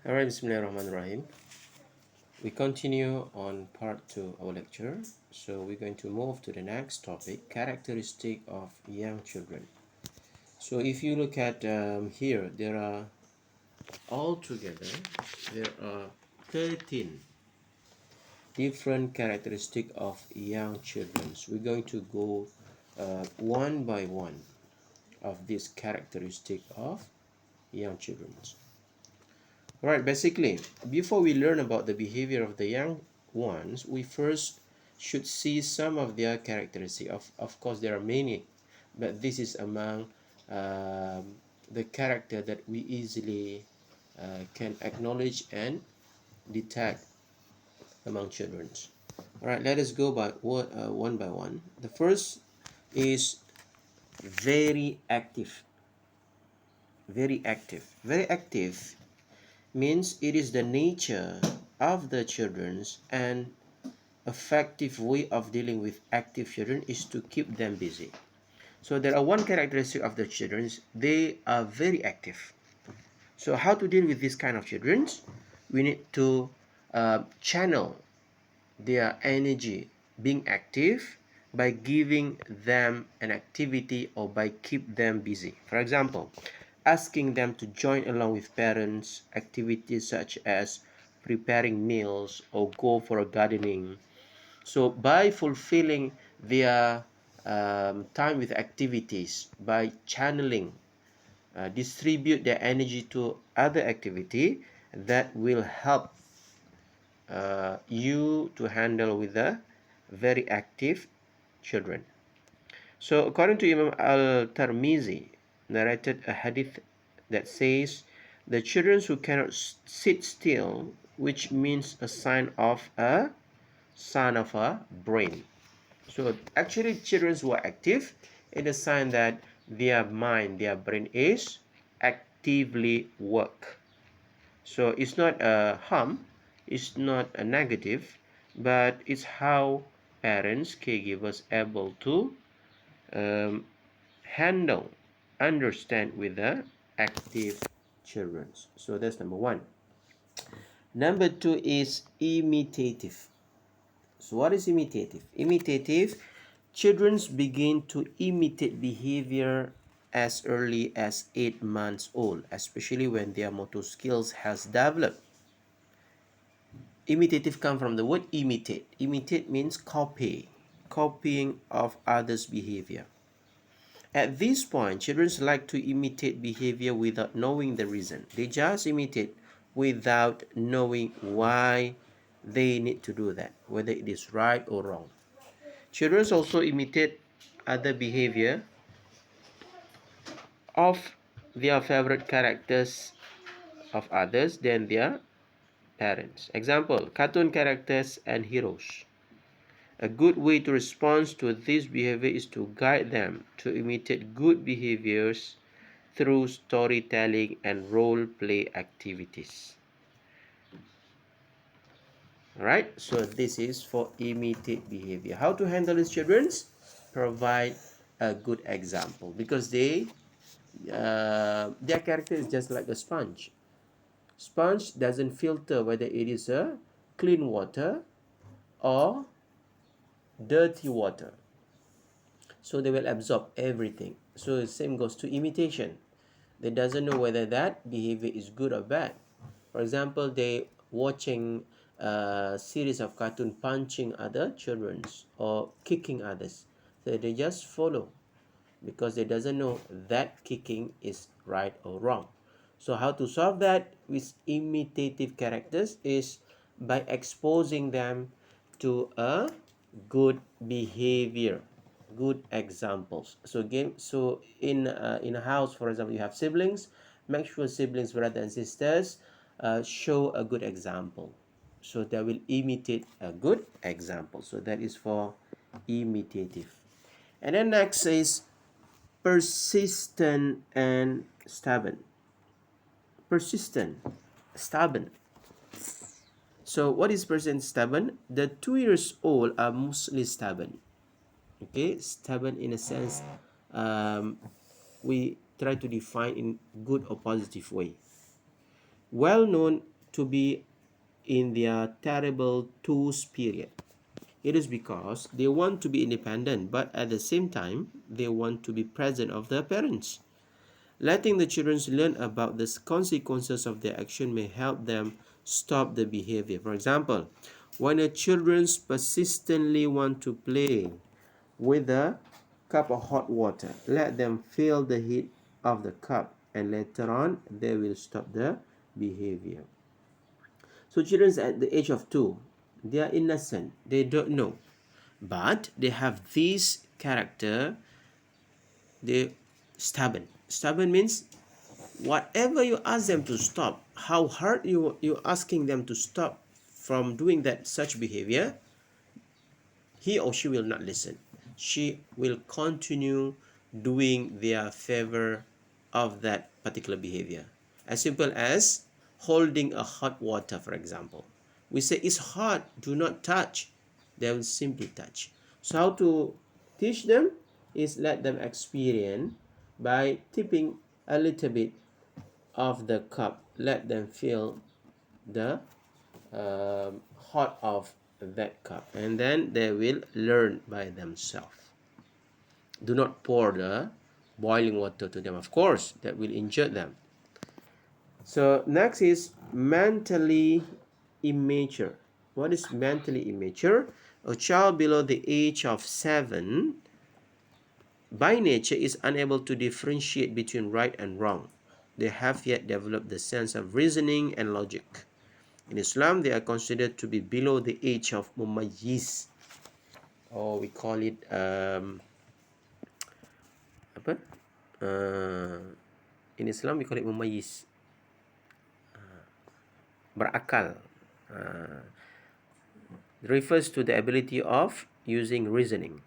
Alright, Bismillahirrahmanirrahim. We continue on part 2 of our lecture. So we're going to move to the next topic, characteristic of young children. So if you look at here, there are altogether, there are 13 different characteristics of young children. So we're going to go one by one of this characteristic of young children. Right, basically, before we learn about the behavior of the young ones, we first should see some of their characteristics. Of course, there are many, but this is among the character that we easily can acknowledge and detect among children. All right, let us go by one by one. The first is very active. Very active. Very active means it is the nature of the children's and effective way of dealing with active children is to keep them busy. So there are one characteristic of the children's, they are very active. So how to deal with this kind of children's? We need to channel their energy being active by giving them an activity or by keep them busy. For example, asking them to join along with parents activities such as preparing meals or go for a gardening. So by fulfilling their time with activities, by channeling, distribute their energy to other activity, that will help you to handle with the very active children. So according to Imam al-Tirmizi, narrated a hadith that says, the children who cannot sit still, which means a sign of a brain. So actually children who are active, it is a sign that their mind, their brain is actively work. So it's not a harm, it's not a negative, but it's how parents, caregivers able to um, handle, understand with the active children. So that's number one. Number two is imitative. So what is imitative? Imitative, children begin to imitate behavior as early as 8 months old, especially when their motor skills has developed. Imitative come from the word imitate. Imitate means copy, copying of others' behavior. At this point, children like to imitate behavior without knowing the reason. They just imitate without knowing why they need to do that, whether it is right or wrong. Children also imitate other behavior of their favorite characters of others than their parents. Example, cartoon characters and heroes. A good way to respond to this behavior is to guide them to imitate good behaviors through storytelling and role play activities. Alright, so this is for imitate behavior. How to handle these children? Provide a good example, because their character is just like a sponge. Sponge doesn't filter whether it is a clean water or dirty water. So they will absorb everything. So the same goes to imitation. They doesn't know whether that behavior is good or bad. For example, they watching a series of cartoon punching other children or kicking others. So they just follow because they doesn't know that kicking is right or wrong. So how to solve that with imitative characters is by exposing them to a good behavior, good examples. So in a house, for example, you have siblings. Make sure siblings, brothers and sisters, show a good example, so they will imitate a good example. So that is for imitative. And then next is persistent and stubborn. Persistent, stubborn. So what is persistent, stubborn? The 2 years old are mostly stubborn. Okay, stubborn in a sense, we try to define in good or positive way. Well known to be in their terrible twos period. It is because they want to be independent, but at the same time, they want to be present of their parents. Letting the children learn about the consequences of their action may help them stop the behavior. For example, when the children persistently want to play with a cup of hot water, let them feel the heat of the cup, and later on they will stop the behavior. So children at the age of 2, they are innocent, they don't know, but they have this character. They stubborn means whatever you ask them to stop, how hard you asking them to stop from doing that such behavior, he or she will not listen. She will continue doing their favor of that particular behavior. As simple as holding a hot water, for example. We say it's hot, do not touch. They will simply touch. So how to teach them is let them experience by tipping a little bit of the cup. Let them feel the hot of that cup, and then they will learn by themselves. Do not pour the boiling water to them, of course that will injure them. So next is mentally immature. What is mentally immature? A child below the age of 7 by nature is unable to differentiate between right and wrong. They have yet developed the sense of reasoning and logic. In Islam, they are considered to be below the age of mumayyiz, or we call it apa? In Islam we call it mumayyiz, berakal. Refers to the ability of using reasoning.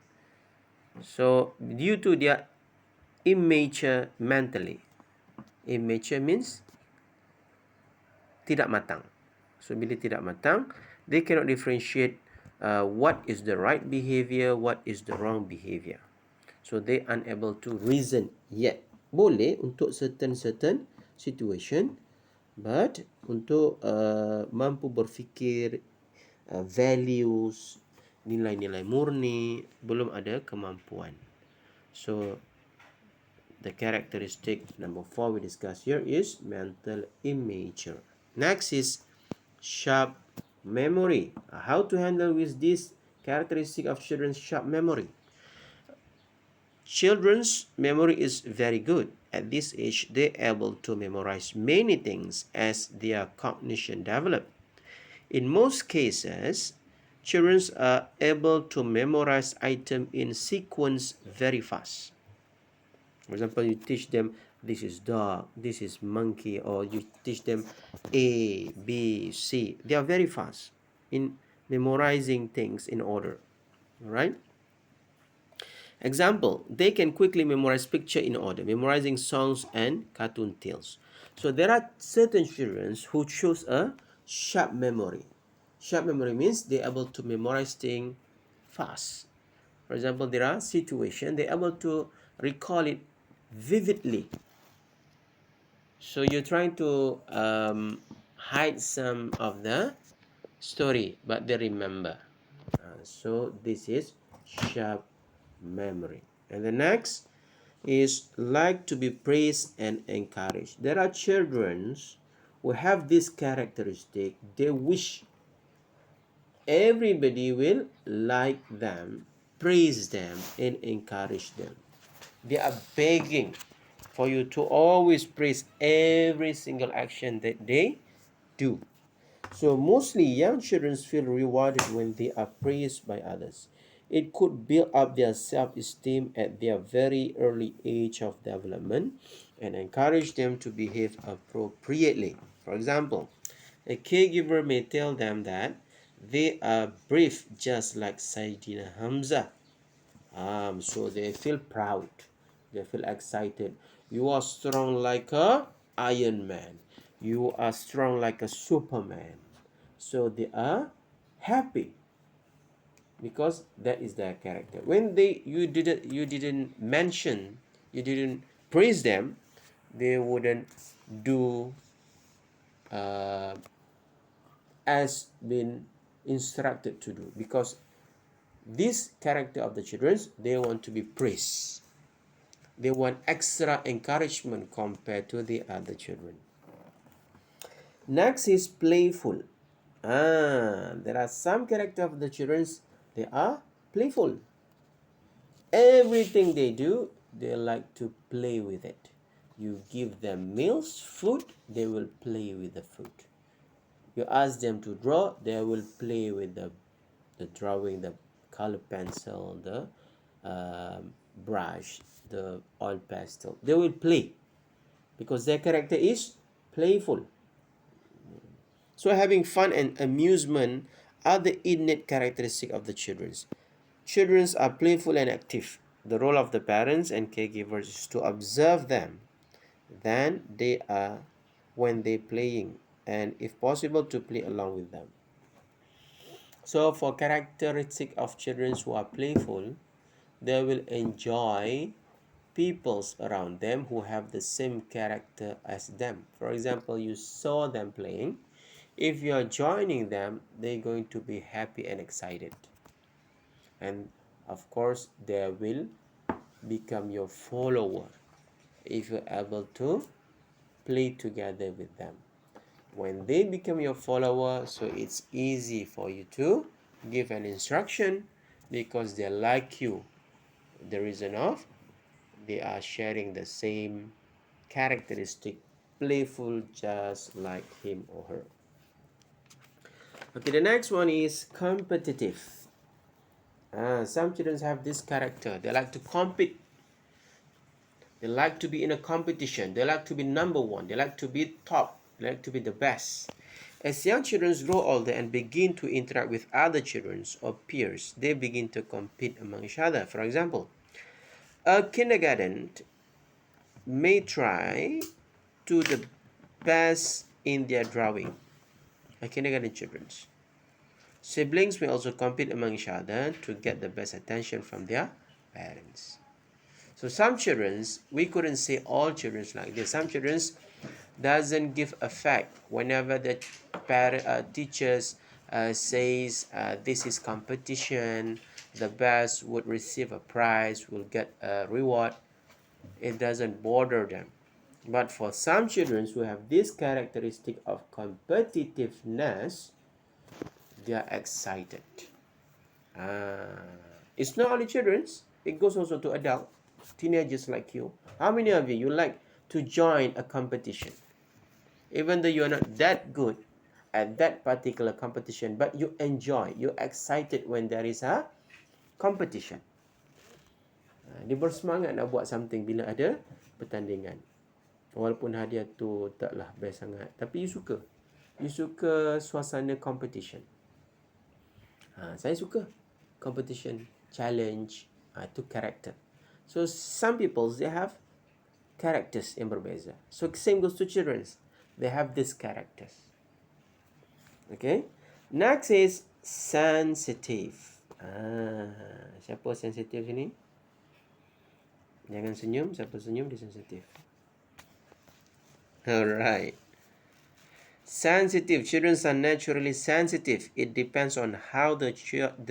So due to their immature mentally, immature means tidak matang. So bila tidak matang, they cannot differentiate what is the right behavior, what is the wrong behavior. So they unable to reason yet. Boleh untuk certain situation, but untuk mampu berfikir, values, nilai-nilai murni, belum ada kemampuan. So the characteristic number 4 we discuss here is mental immature. Next is sharp memory. How to handle with this characteristic of children's sharp memory? Children's memory is very good. At this age, they're able to memorize many things as their cognition develop. In most cases, children are able to memorize items in sequence very fast. For example, you teach them this is dog, this is monkey, or you teach them A, B, C. They are very fast in memorizing things in order. All right? Example, they can quickly memorize picture in order, memorizing songs and cartoon tales. So there are certain children who choose a sharp memory. Sharp memory means they're able to memorize things fast. For example, there are situations they're able to recall it vividly. So you're trying to hide some of the story, but they remember. So this is sharp memory. And the next is like to be praised and encouraged. There are children who have this characteristic. They wish everybody will like them, praise them, and encourage them. They are begging for you to always praise every single action that they do. So mostly young children feel rewarded when they are praised by others. It could build up their self-esteem at their very early age of development and encourage them to behave appropriately. For example, a caregiver may tell them that they are brave just like Sayyidina Hamza. So they feel proud. They feel excited. You are strong like a Iron Man. You are strong like a Superman. So they are happy because that is their character. When you didn't mention, you didn't praise them, they wouldn't do as been instructed to do, because this character of the children, they want to be praised. They want extra encouragement compared to the other children. Next is playful. There are some character of the children, they are playful. Everything they do, they like to play with it. You give them meals, food, they will play with the food. You ask them to draw, they will play with the drawing, the color pencil, the brush, the oil pastel. They will play because their character is playful. So having fun and amusement are the innate characteristic of the children. Children are playful and active. The role of the parents and caregivers is to observe them. Then they are when they playing, and if possible to play along with them. So for characteristic of children who are playful, they will enjoy peoples around them who have the same character as them. For example, you saw them playing. If you are joining them, they're going to be happy and excited. And of course, they will become your follower if you're able to play together with them. When they become your follower, so it's easy for you to give an instruction because they like you. The reason of they are sharing the same characteristic, playful just like him or her. Okay, the next one is competitive. Some children have this character. They like to compete. They like to be in a competition. They like to be number one. They like to be top. They like to be the best. As young children grow older and begin to interact with other children or peers, they begin to compete among each other. For example, a kindergarten may try to the best in their drawing. A kindergarten children. Siblings may also compete among each other to get the best attention from their parents. So some children, we couldn't say all children like this. Some children doesn't give effect whenever the teachers says this is competition, the best would receive a prize, will get a reward. It doesn't bother them. But for some children who have this characteristic of competitiveness, they are excited. It's not only children, it goes also to adults, teenagers like you. How many of you like to join a competition? Even though you're not that good at that particular competition, but you enjoy, you're excited when there is a competition. Dia bersemangat nak buat something bila ada pertandingan. Walaupun hadiah tu taklah best sangat, tapi you suka. You suka suasana competition. Saya suka competition, challenge, itu character. So some people, they have characters yang berbeza. So same goes to children. They have these characters. Okay. Next is sensitive. Siapa sensitive sini? Jangan senyum. Siapa senyum dia sensitive. Alright. Sensitive. Children are naturally sensitive. It depends on how the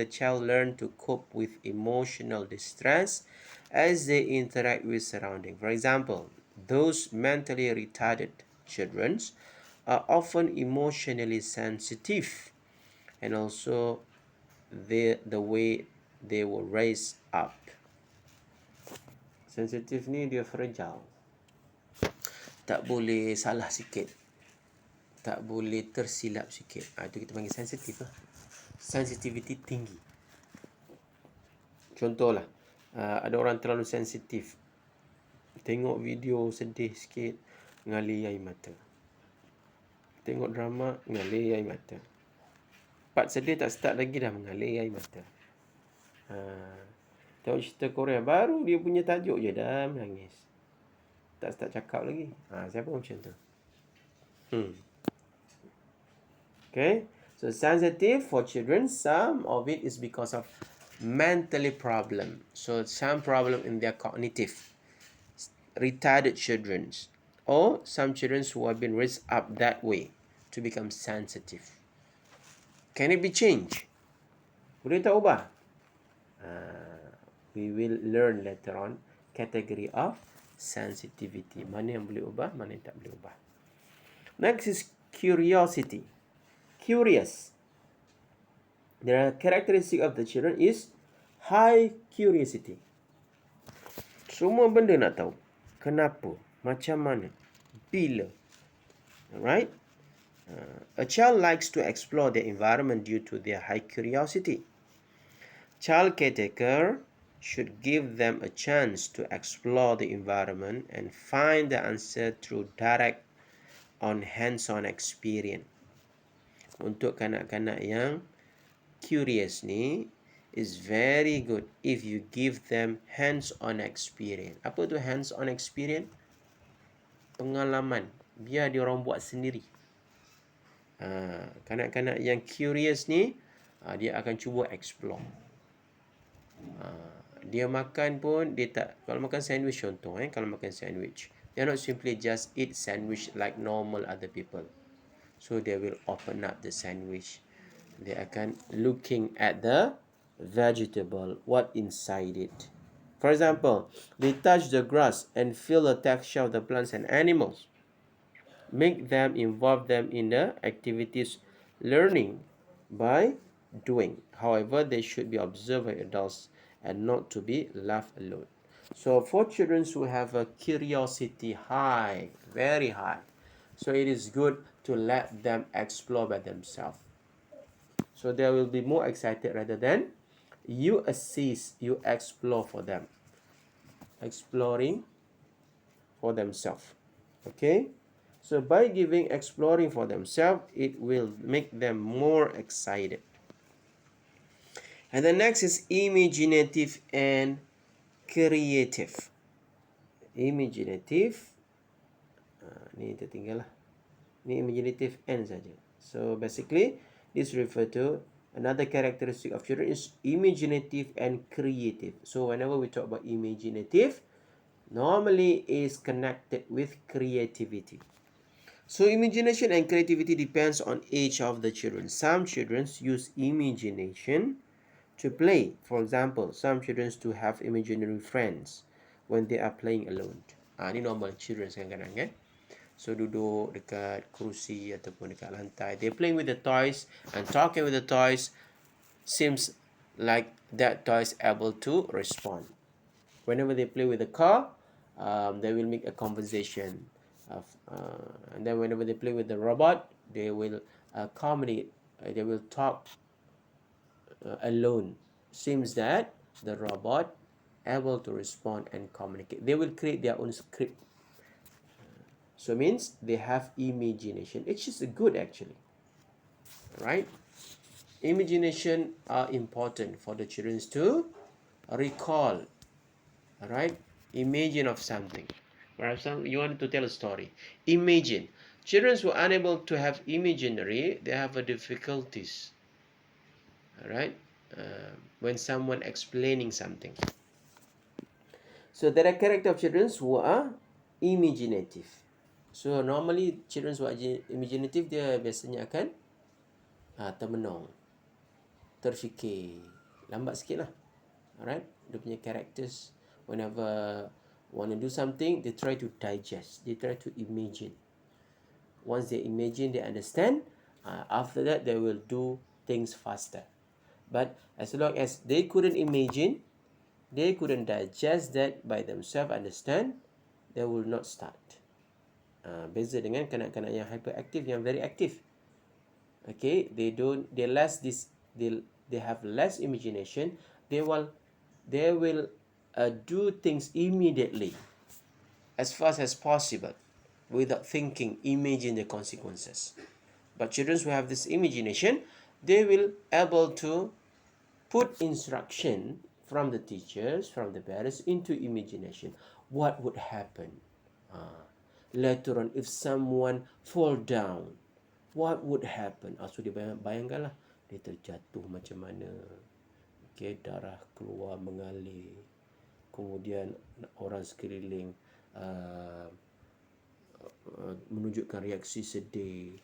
child learn to cope with emotional distress as they interact with surroundings. For example, those mentally retarded children are often emotionally sensitive, and also the way they were raised up. Sensitif ni dia fragile. Tak boleh salah sikit. Tak boleh tersilap sikit. Itu kita panggil sensitif lah. Sensitivity tinggi. Contohlah, ada orang terlalu sensitif. Tengok video sedih sikit, mengalir air mata. Tengok drama, mengalir air mata. Part sedih tak start lagi dah mengalir air mata. Tengok cerita Korea, baru dia punya tajuk je dah menangis. Tak start cakap lagi. Siapa macam tu? Okay. So sensitive for children, some of it is because of mentally problem. So some problem in their cognitive. Retarded children. Or some children who have been raised up that way to become sensitive. Can it be changed? Boleh tak ubah? We will learn later on category of sensitivity. Mana yang boleh ubah, mana yang tak boleh ubah. Next is curiosity. Curious. The characteristic of the children is high curiosity. Semua benda nak tahu. Kenapa? Macam mana? Bila? Alright? A child likes to explore the environment due to their high curiosity. Child caretaker should give them a chance to explore the environment and find the answer through direct on hands-on experience. Untuk kanak-kanak yang curious ni, is very good if you give them hands-on experience. Apa tu hands-on experience? Pengalaman. Biar dia orang buat sendiri. Kanak-kanak yang curious ni, dia akan cuba explore. Dia makan pun, dia tak, kalau makan sandwich contoh, kalau makan sandwich, they not simply just eat sandwich like normal other people. So they will open up the sandwich. They akan looking at the vegetable, what inside it. For example, they touch the grass and feel the texture of the plants and animals. Make them, involve them in the activities learning by doing. However, they should be observed by adults and not to be left alone. So for children who have a curiosity high, very high, so it is good to let them explore by themselves. So they will be more excited rather than you assist, you explore for them. Exploring for themselves. Okay? So by giving exploring for themselves, it will make them more excited. And the next is imaginative and creative. Imaginative. Ni tertinggal lah. Ni imaginative and saja. So basically, this refer to another characteristic of children is imaginative and creative. So whenever we talk about imaginative, normally is connected with creativity. So imagination and creativity depends on age of the children. Some children use imagination to play. For example, some children to have imaginary friends when they are playing alone. Ni normal children kadang-kadang kan. So duduk dekat kerusi ataupun dekat lantai. They're playing with the toys and talking with the toys. Seems like that toy is able to respond. Whenever they play with the car, they will make a conversation. And then whenever they play with the robot, they will communicate. They will talk alone. Seems that the robot able to respond and communicate. They will create their own script. So means they have imagination. It's just good actually. Right? Imagination are important for the children to recall. Alright? Imagine of something. Perhaps you want to tell a story. Imagine. Children who are unable to have imaginary, they have a difficulties. Alright? When someone explaining something. So there are character of children who are imaginative. So normally children who are imaginative, dia biasanya akan termenung, terfikir, lambat sikit lah. Alright? Dia punya characters, whenever want to do something, they try to digest, they try to imagine. Once they imagine, they understand. After that, they will do things faster. But as long as they couldn't imagine, they couldn't digest that by themselves, understand, they will not start. Beza dengan kanak-kanak yang hyperactive, yang very active. Okay, they have less imagination. They will do things immediately, as fast as possible, without thinking, imagine the consequences. But children who have this imagination, they will able to put instruction from the teachers, from the parents into imagination. What would happen? Later on, if someone fall down, what would happen? So dia bayangkanlah, dia terjatuh macam mana. Okay, darah keluar mengalir. Kemudian orang sekeliling menunjukkan reaksi sedih.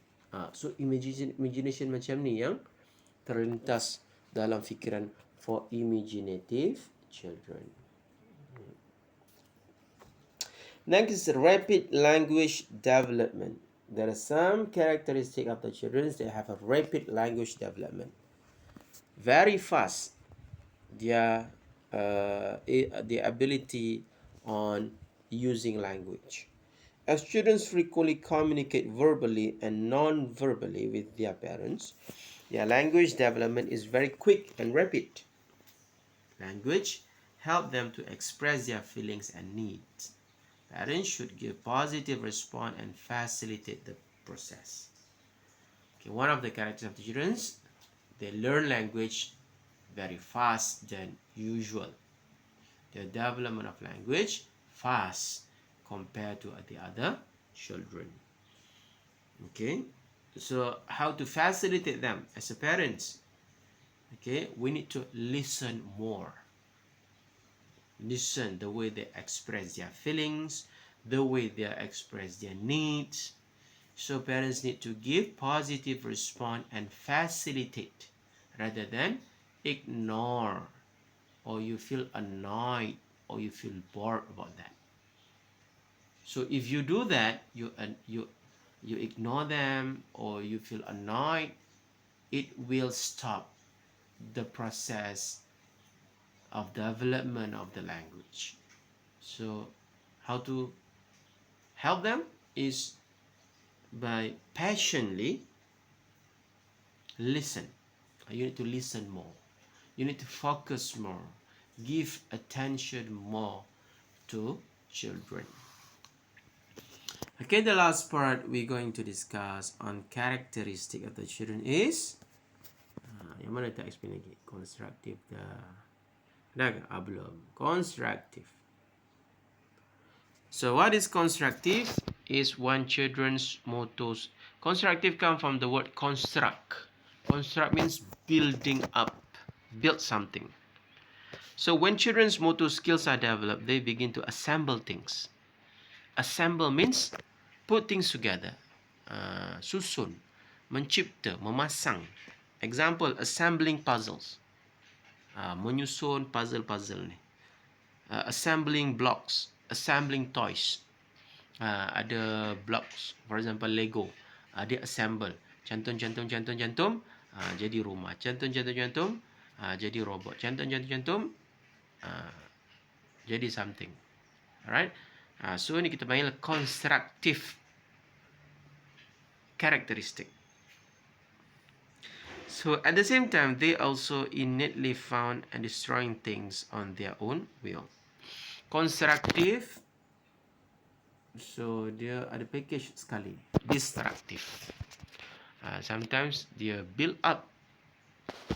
So imagination macam ni yang terlintas dalam fikiran for imaginative children. Next is rapid language development. There are some characteristics of the children that have a rapid language development. Very fast, their the ability on using language. As students frequently communicate verbally and non-verbally with their parents, their language development is very quick and rapid. Language helps them to express their feelings and needs. Parents should give positive response and facilitate the process. Okay, one of the characteristics of the children, they learn language very fast than usual. The development of language fast compared to the other children. Okay, so how to facilitate them as a parents? Okay, we need to listen more. Listen the way they express their feelings, the way they express their needs. So parents need to give positive response and facilitate rather than ignore, or you feel annoyed or you feel bored about that. So if you do that, you ignore them or you feel annoyed, it will stop the process of development of the language. So how to help them is by patiently listen. You need to listen more. You need to focus more. Give attention more to children. Okay, the last part we're going to discuss on characteristic of the children is yang mana tak explain lagi? Constructive dah ke? Belum. Constructive. So what is constructive? Is when children's mottos. Constructive come from the word construct. Construct means building up, build something. So when children's motor skills are developed, they begin to assemble things. Assemble means put things together. Susun, mencipta, memasang. Example, assembling puzzles. Menyusun puzzle-puzzle ni. Assembling blocks, assembling toys. Ada blocks, for example Lego. Dia assemble, cantum, jadi rumah. Cantum, jadi robot. Cantum, jadi something. Alright. So ni kita panggil constructive characteristic. So at the same time, they also innately found and destroying things on their own will. Constructive, so dia ada package sekali. Destructive. Sometimes dia build up,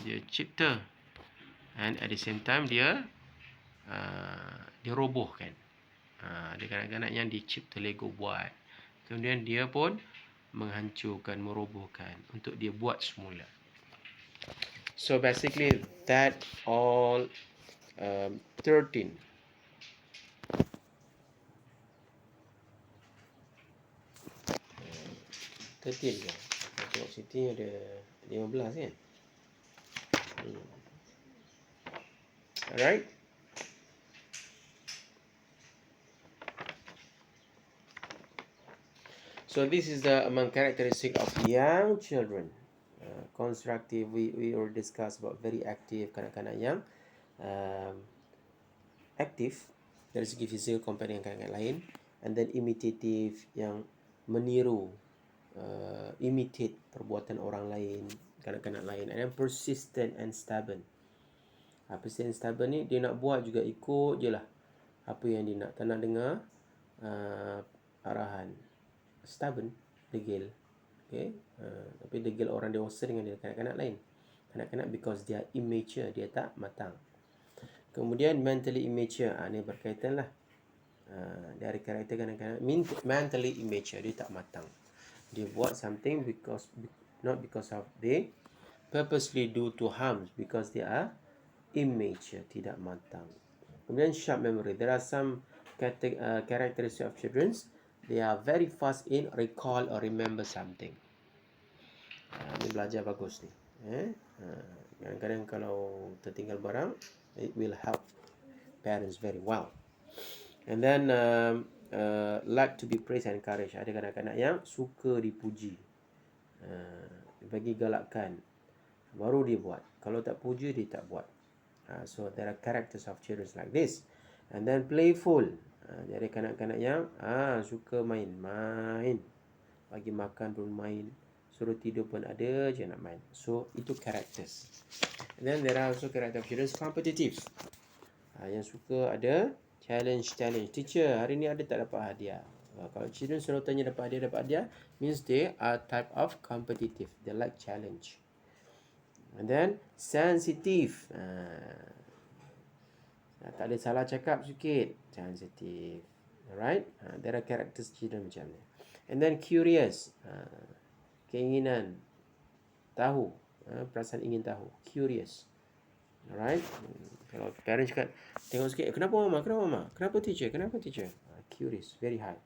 dia cipta, and at the same time dia robohkan. Dia kanak-kanak yang dicipta Lego buat, kemudian dia pun menghancurkan, merobohkan untuk dia buat semula. So basically that all 13 ke? Tengok sini ada 15 kan? Alright. So this is the among characteristic of young children. Constructive, we already discussed about very active, kanak-kanak yang aktif dari segi fizikal compare dengan kanak-kanak lain, and then imitative yang meniru, imitate perbuatan orang lain, kanak-kanak lain, and then persistent and stubborn. Persistent and stubborn ni dia nak buat juga ikut je lah apa yang dia nak, tak nak dengar arahan. Stubborn, degil. Okay? Tapi degil orang dewasa dengan dia kanak-kanak lain. Kanak-kanak because dia immature, dia tak matang. Kemudian mentally immature, ni berkaitan lah dari karakter kanak-kanak. Mentally immature, dia tak matang. Dia buat something not because of they purposely do to harm, because they are immature, tidak matang. Kemudian sharp memory. There are some characteristics of children. They are very fast in recall or remember something. Ni belajar bagus ni. Kadang-kadang kalau tertinggal barang, it will help parents very well. And then like to be praised and encouraged. Ada kanak-kanak yang suka dipuji, bagi galakkan, baru dia buat. Kalau tak puji, dia tak buat. So there are characters of children like this. And then playful. Jadi kanak-kanak yang suka main-main, bagi makan pun main, suruh tidur pun ada je nak main. So itu characters. And then there are also character of children competitive. Yang suka ada challenge. Teacher, hari ni ada tak dapat hadiah? Kalau children selalu tanya dapat hadiah, means they are type of competitive. They like challenge. And then sensitive. Tak ada salah cakap sikit, sensitive. Alright? There are characters children macam ni. And then curious. Keinginan tahu, perasaan ingin tahu, curious. Alright? Kalau parents cakap, tengok sikit, kenapa mama? Kenapa teacher? Curious, very high.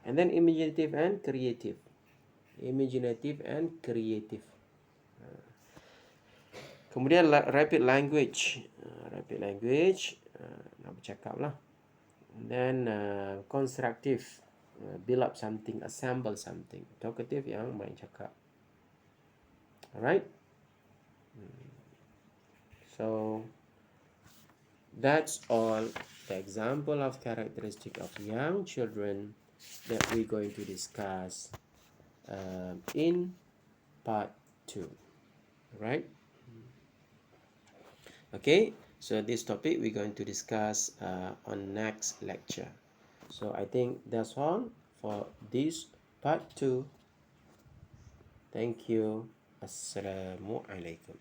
And then imaginative and creative. Kemudian rapid language. Nak bercakap lah. And then constructive, build up something, assemble something. Talkative yang main cakap. Alright? So that's all the example of characteristic of young children that we're going to discuss in part 2. Right? Okay, so this topic we're going to discuss on next lecture. So I think that's all for this part 2. Thank you. Assalamualaikum.